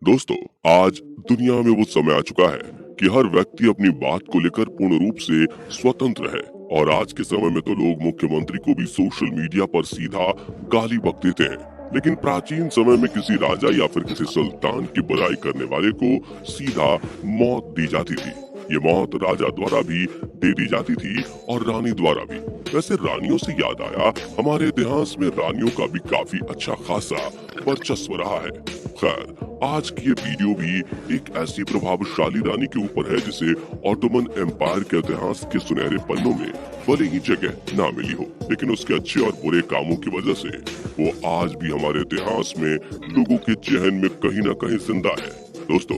दोस्तों, आज दुनिया में वो समय आ चुका है कि हर व्यक्ति अपनी बात को लेकर पूर्ण रूप से स्वतंत्र है। और आज के समय में तो लोग मुख्यमंत्री को भी सोशल मीडिया पर सीधा गाली बक देते हैं। लेकिन प्राचीन समय में किसी राजा या फिर किसी सुल्तान की बुराई करने वाले को सीधा मौत दी जाती थी। ये मौत राजा द्वारा भी दे दी जाती थी और रानी द्वारा भी। वैसे रानियों से याद आया, हमारे इतिहास में रानियों का भी काफी अच्छा खासा वर्चस्व रहा है। खैर, आज की ये वीडियो भी एक ऐसी प्रभावशाली रानी के ऊपर है जिसे ऑटोमन एम्पायर के इतिहास के सुनहरे पन्नों में भले ही जगह ना मिली हो, लेकिन उसके अच्छे और बुरे कामों की वजह से वो आज भी हमारे इतिहास में लोगों के जहन में कहीं ना कहीं जिंदा है। दोस्तों,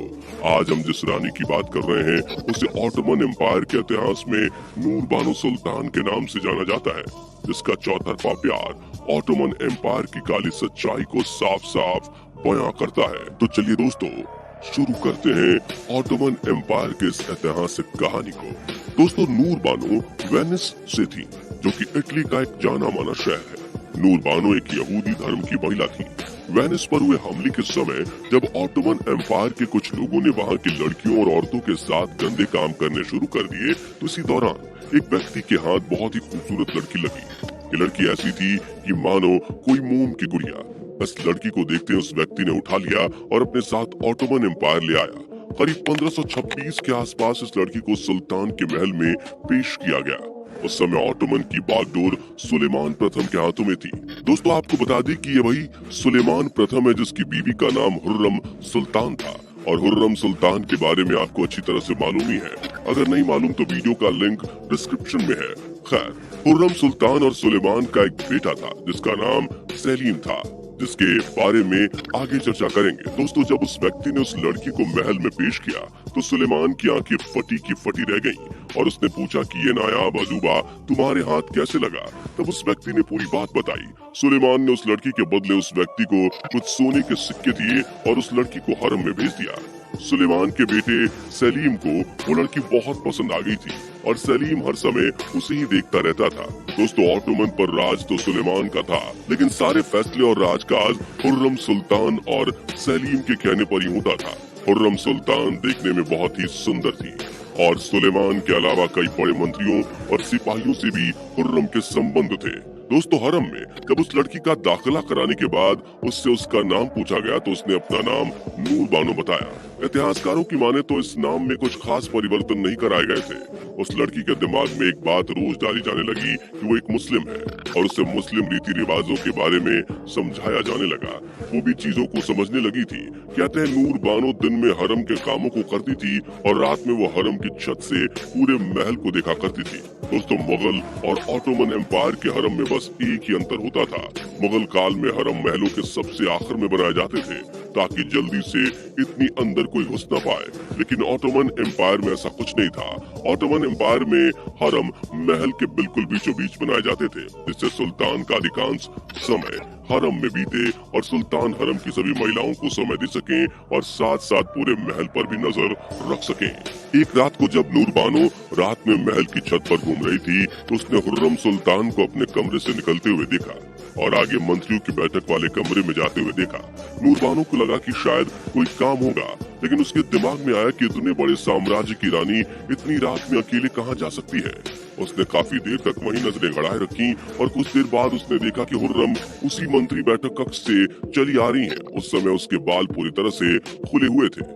आज हम जिस रानी की बात कर रहे हैं उसे ऑटोमन एम्पायर के इतिहास में नूर बानो सुल्तान के नाम से जाना जाता है, जिसका चौतरफा प्यार ऑटोमन एम्पायर की काली सच्चाई को साफ साफ बयां करता है। तो चलिए दोस्तों, शुरू करते हैं ऑटोमन एम्पायर के इस ऐतिहासिक कहानी को। दोस्तों, नूर बानो वेनिस से थी, जो कि इटली का एक जाना माना शहर है। नूर बानो एक यहूदी धर्म की महिला थी। वेनिस पर हुए हमले के समय जब ऑटोमन एम्पायर के कुछ लोगों ने वहां की लड़कियों और औरतों के साथ गंदे काम करने शुरू कर दिए, तो इसी दौरान एक व्यक्ति के हाथ बहुत ही खूबसूरत लड़की लगी। ये लड़की ऐसी थी कि मानो कोई मोम की गुड़िया। इस लड़की को देखते उस व्यक्ति ने उठा लिया और अपने साथ ऑटोमन एम्पायर ले आया। करीब 1526 के आसपास इस लड़की को सुल्तान के महल में पेश किया गया। उस समय ऑटोमन की बागडोर सुलेमान प्रथम के हाथों में थी। दोस्तों, आपको बता दें कि ये वही सुलेमान प्रथम है जिसकी बीवी का नाम हुर्रम सुल्तान था। और हुर्रम सुल्तान के बारे में आपको अच्छी तरह से मालूम ही है। अगर नहीं मालूम तो वीडियो का लिंक डिस्क्रिप्शन में है। खैर, हुर्रम सुल्तान और सुलेमान का एक बेटा था जिसका नाम सलीम था, जिसके बारे में आगे चर्चा करेंगे। दोस्तों, जब उस व्यक्ति ने उस लड़की को महल में पेश किया तो सुलेमान की आंखें फटी की फटी रह गईं और उसने पूछा कि ये नायाब अजूबा तुम्हारे हाथ कैसे लगा। तब उस व्यक्ति ने पूरी बात बताई। सुलेमान ने उस लड़की के बदले उस व्यक्ति को कुछ सोने के सिक्के दिए और उस लड़की को हरम में भेज दिया। सुलेमान के बेटे सलीम को वो लड़की बहुत पसंद आ गई थी और सलीम हर समय उसे ही देखता रहता था। दोस्तों, ऑटोमन पर राज तो सुलेमान का था, लेकिन सारे फैसले और राजकाज हुर्रम सुल्तान और सलीम के कहने पर ही होता था। हुर्रम सुल्तान देखने में बहुत ही सुंदर थी और सुलेमान के अलावा कई बड़े मंत्रियों और सिपाहियों से भी हुर्रम के संबंध थे। दोस्तों, हरम में जब उस लड़की का दाखिला कराने के बाद उससे उसका नाम पूछा गया तो उसने अपना नाम नूर बानो बताया। इतिहासकारों की माने तो इस नाम में कुछ खास परिवर्तन नहीं कराए गए थे। उस लड़की के दिमाग में एक बात रोज डाली जाने लगी कि वो एक मुस्लिम है और उसे मुस्लिम रीति रिवाजों के बारे में समझाया जाने लगा। वो भी चीजों को समझने लगी थी। कहते हैं नूर बानो दिन में हरम के कामों को करती थी और रात में वो हरम की छत से पूरे महल को देखा करती थी। दोस्तों, मुगल और ऑटोमन एम्पायर के हरम में बस एक ही अंतर होता था। मुगल काल में हरम महलों के सबसे आखिर में बनाए जाते थे ताकि जल्दी से इतनी अंदर कोई घुस न पाए, लेकिन ऑटोमन एम्पायर में ऐसा कुछ नहीं था। ऑटोमन एम्पायर में हरम महल के बिल्कुल बीचों बीच बनाए जाते थे, जिससे सुल्तान का अधिकांश समय हरम में बीते और सुल्तान हरम की सभी महिलाओं को समय दे सके और साथ साथ पूरे महल पर भी नजर रख सके। एक रात को जब नूर बानो रात में महल की छत पर घूम रही थी तो उसने हुर्रम सुल्तान को अपने कमरे से निकलते हुए देखा और आगे मंत्रियों की बैठक वाले कमरे में जाते हुए देखा। नूर बानो को लगा कि शायद कोई काम होगा, लेकिन उसके दिमाग में आया कि इतने बड़े साम्राज्य की रानी इतनी रात में अकेले कहाँ जा सकती है। उसने काफी देर तक वहीं नजरें गड़ाए रखी और कुछ देर बाद उसने देखा कि हुर्रम उसी मंत्री बैठक कक्ष से चली आ रही है। उस समय उसके बाल पूरी तरह से खुले हुए थे।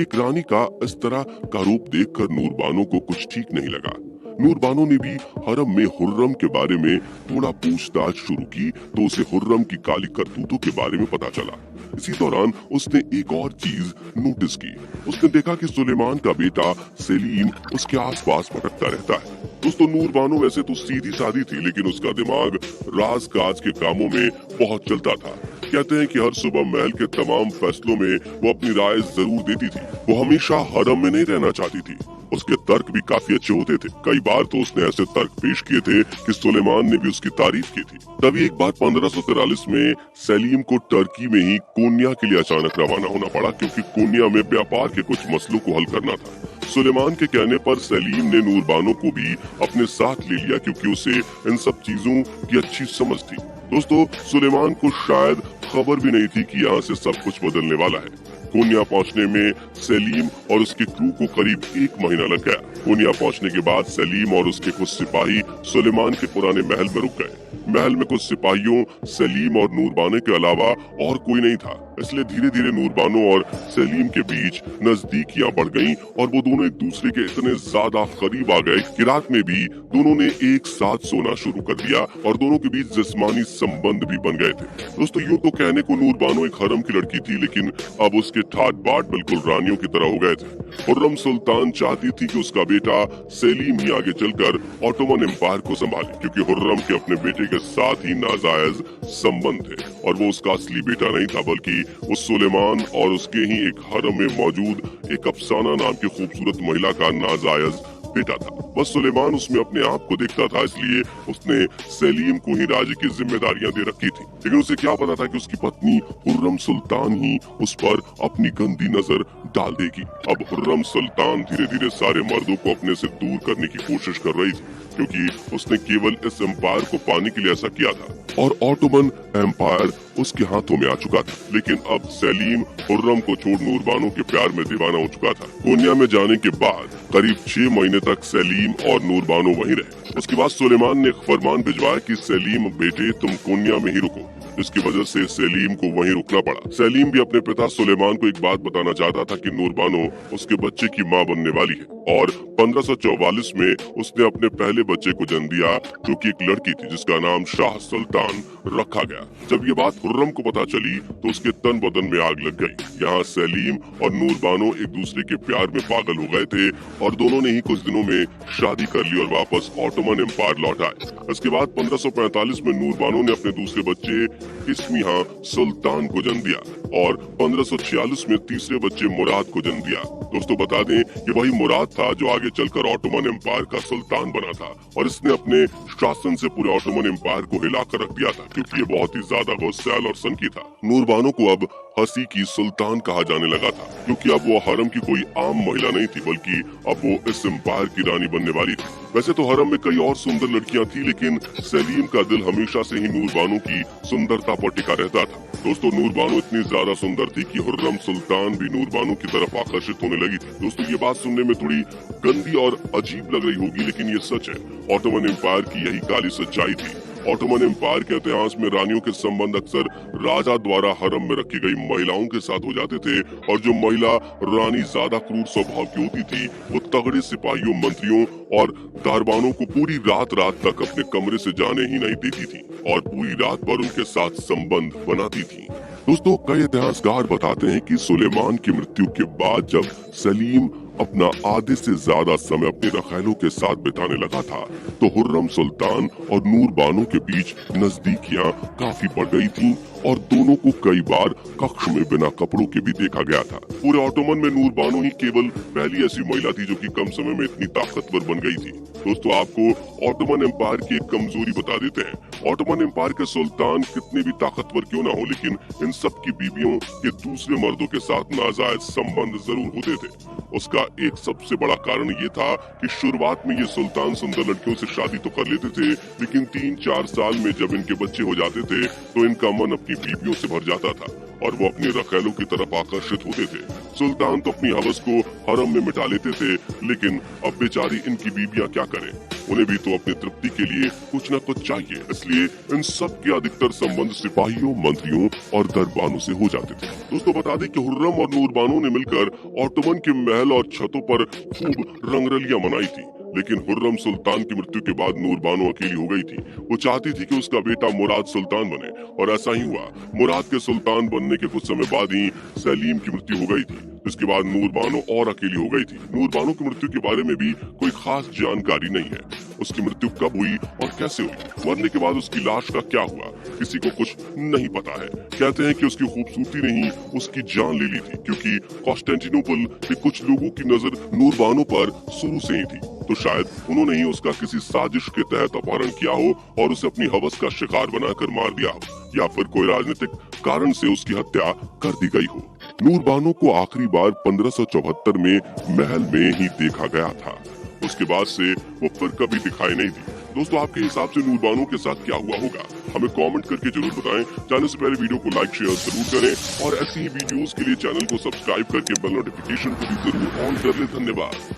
एक रानी का इस तरह का रूप देखकर नूर बानो को कुछ ठीक नहीं लगा। नूर बानो ने भी हरम में हुर्रम के बारे में थोड़ा पूछताछ शुरू की तो उसे हुर्रम की काली करतूतों के बारे में पता चला। इसी दौरान उसने एक और चीज नोटिस की। उसने देखा कि सुलेमान का बेटा सलीम उसके आसपास भटकता रहता है। दोस्तों, नूर बानो वैसे तो सीधी सादी थी, लेकिन उसका दिमाग राज काज के कामों में बहुत चलता था। कहते हैं कि हर सुबह महल के तमाम फैसलों में वो अपनी राय जरूर देती थी। वो हमेशा हरम में नहीं रहना चाहती थी। उसके तर्क भी काफी अच्छे होते थे। कई बार तो उसने ऐसे तर्क पेश किए थे कि सुलेमान ने भी उसकी तारीफ की थी। तभी एक बार 1543 में सलीम को टर्की में ही कोन्या के लिए अचानक रवाना होना पड़ा, क्योंकि कोन्या में व्यापार के कुछ मसलों को हल करना था। सुलेमान के कहने पर सलीम ने नूर बानो को भी अपने साथ ले लिया, क्योंकि उसे इन सब चीजों की अच्छी समझ थी। दोस्तों, सुलेमान को शायद खबर भी नहीं थी कि यहाँ से सब कुछ बदलने वाला है। कोन्या पहुंचने में सलीम और उसके क्रू को करीब 1 महीना लग गया। कोन्या पहुंचने के बाद सलीम और उसके कुछ सिपाही सुलेमान के पुराने महल में रुक गए। महल में कुछ सिपाहियों, सलीम और नूरबानो के अलावा और कोई नहीं था, इसलिए धीरे धीरे नूरबानो और सलीम के बीच नजदीकियां बढ़ गईं और वो दोनों एक दूसरे के इतने ज्यादा करीब आ गए कि रात में भी दोनों ने एक साथ सोना शुरू कर दिया और दोनों के बीच जिस्मानी संबंध भी बन गए थे। दोस्तों, यूं तो कहने को नूरबानो एक हरम की लड़की थी, लेकिन अब उसके ठाट बाट बिल्कुल रानियों की तरह हो गए थे। हुर्रम सुल्तान चाहती थी कि उसका बेटा सलीम ही आगे चलकर ऑटोमन एम्पायर को संभाले, क्योंकि हुर्रम के अपने बेटे के साथ ही नाजायज संबंध थे और वो उसका असली बेटा नहीं था, बल्कि वो सुलेमान और उसके ही एक हरम में मौजूद एक अफसाना नाम की खूबसूरत महिला का नाजायज बेटा था। बस सुलेमान उसमें अपने आप को देखता था, इसलिए उसने सलीम को ही राज्य की जिम्मेदारियां दे रखी थी। लेकिन उसे क्या पता था कि उसकी पत्नी हुर्रम सुल्तान ही उस पर अपनी गंदी नजर डाल देगी। अब हुर्रम सुल्तान धीरे धीरे सारे मर्दों को अपने से दूर करने की कोशिश कर रही थी, क्योंकि उसने केवल इस एम्पायर को पाने के लिए ऐसा किया था और ऑटोमन एम्पायर उसके हाथों में आ चुका था। लेकिन अब सलीम हुर्रम को छोड़ नूरबानो के प्यार में दीवाना हो चुका था। कोन्या में जाने के बाद करीब 6 महीने तक सलीम और नूरबानो वहीं रहे। उसके बाद सुलेमान ने एक फरमान भिजवाया कि सलीम बेटे, तुम कोन्या में ही रुको। इसकी वजह से सलीम को वहीं रुकना पड़ा। सलीम भी अपने पिता सुलेमान को एक बात बताना चाहता था कि नूरबानो उसके बच्चे की मां बनने वाली है और 1544 में उसने अपने पहले बच्चे को जन्म दिया, जो कि एक लड़की थी जिसका नाम शाह सुल्तान रखा गया। जब ये बात हुर्रम को पता चली तो उसके तन बदन में आग लग गई। यहाँ सलीम और नूरबानो एक दूसरे के प्यार में पागल हो गए थे और दोनों ने ही कुछ दिनों में शादी कर ली और वापस ऑटोमन एम्पायर लौट आए। इसके बाद 1545 में नूरबानो ने अपने दूसरे बच्चे इस्मिहा सुल्तान को जन्म दिया और 1546 में तीसरे बच्चे मुराद को जन्म दिया। दोस्तों, बता दें कि वही मुराद था जो आगे चलकर ऑटोमन एम्पायर का सुल्तान बना था और इसने अपने शासन से पूरे ऑटोमन एम्पायर को हिलाकर रख दिया था, क्योंकि ये बहुत ही ज्यादा गुस्सैल और सनकी था। नूरबानो को अब हंसी की सुल्तान कहा जाने लगा था, क्योंकि अब वो हरम की कोई आम महिला नहीं थी, बल्कि अब वो इस एम्पायर की रानी बनने वाली थी। वैसे तो हरम में कई और सुंदर लड़कियां थी, लेकिन सलीम का दिल हमेशा से ही नूरबानो की सुंदरता पर टिका रहता था। दोस्तों, नूरबानो इतनी ज्यादा सुंदर थी कि हुर्रम सुल्तान भी नूरबानो की तरफ आकर्षित होने लगी थी। दोस्तों, ये बात सुनने में थोड़ी गंदी और अजीब लग रही होगी, लेकिन ये सच है। ऑटोमन एम्पायर की यही काली सच्चाई थी। ऑटोमन एम्पायर के इतिहास में रानियों के संबंध अक्सर राजा द्वारा हरम में रखी गई महिलाओं के साथ हो जाते थे और जो महिला रानी ज्यादा क्रूर स्वभाव की होती थी, वो तगड़े सिपाहियों, मंत्रियों और दरबानों को पूरी रात तक अपने कमरे से जाने ही नहीं देती थी और पूरी रात भर उनके साथ संबंध बनाती थी। दोस्तों, कई इतिहासकार बताते हैं कि सुलेमान की मृत्यु के बाद जब सलीम अपना आधे से ज्यादा समय अपने रखैलों के साथ बिताने लगा था, तो हुर्रम सुल्तान और नूरबानो के बीच नजदीकियां काफी बढ़ गई थीं और दोनों को कई बार कक्ष में बिना कपड़ों के भी देखा गया था। पूरे ऑटोमन में नूरबानो ही केवल पहली ऐसी महिला थी जो कि कम समय में इतनी ताकतवर बन गई थी। दोस्तों, आपको ऑटोमन एम्पायर की एक कमजोरी बता देते हैं। ऑटोमन एम्पायर के सुल्तान कितने भी ताकतवर क्यों ना हो, लेकिन इन सब की बीवियों के दूसरे मर्दों के साथ नाजायज संबंध जरूर होते थे। उसका एक सबसे बड़ा कारण ये था कि शुरुआत में ये सुल्तान सुंदर लड़कियों से शादी तो कर लेते थे, लेकिन 3-4 साल में जब इनके बच्चे हो जाते थे तो इनका मन अपनी बीवियों से भर जाता था और वो अपने रखैलों की तरफ आकर्षित होते थे। सुल्तान तो अपनी हवस को हरम में मिटा लेते थे, लेकिन अब बेचारी इनकी बीवियां क्या करें, उन्हें भी तो अपनी तृप्ति के लिए कुछ न कुछ चाहिए। इसलिए इन सब के अधिकतर संबंध सिपाहियों, मंत्रियों और दरबानों से हो जाते थे। दोस्तों, बता दें कि हुर्रम और नूरबानो ने मिलकर ऑटोमन के महल और छतों पर खूब रंगरलियां मनाई थी, लेकिन हुर्रम सुल्तान की मृत्यु के बाद नूरबानो अकेली हो गई थी। वो चाहती थी कि उसका बेटा मुराद सुल्तान बने और ऐसा ही हुआ। मुराद के सुल्तान बनने के कुछ समय बाद ही सलीम की मृत्यु हो गई थी। इसके बाद नूरबानो और अकेली हो गई थी। नूरबानो की मृत्यु के बारे में भी कोई खास जानकारी नहीं है। उसकी मृत्यु कब हुई और कैसे हुई, मरने के बाद उसकी लाश का क्या हुआ, किसी को कुछ नहीं पता है। कहते हैं कि उसकी खूबसूरती ने ही उसकी जान ले ली थी, क्योंकि कॉन्स्टेंटिनोपल के कुछ लोगों की नजर नूरबानो पर शुरू से ही थी, तो शायद उन्होंने ही उसका किसी साजिश के तहत अपहरण किया हो और उसे अपनी हवस का शिकार बनाकर मार दिया हो, या फिर कोई राजनीतिक कारण से उसकी हत्या कर दी गई हो। नूरबानो को आखिरी बार 1574 में महल में ही देखा गया था। उसके बाद से वो फिर कभी दिखाई नहीं दी। दोस्तों, आपके हिसाब से नूरबानो के साथ क्या हुआ होगा? हमें कमेंट करके जरूर बताएं। जाने से पहले वीडियो को लाइक शेयर जरूर करें और ऐसी ही वीडियोस के लिए चैनल को सब्सक्राइब करके बेल नोटिफिकेशन को भी जरूर ऑन कर लें। धन्यवाद।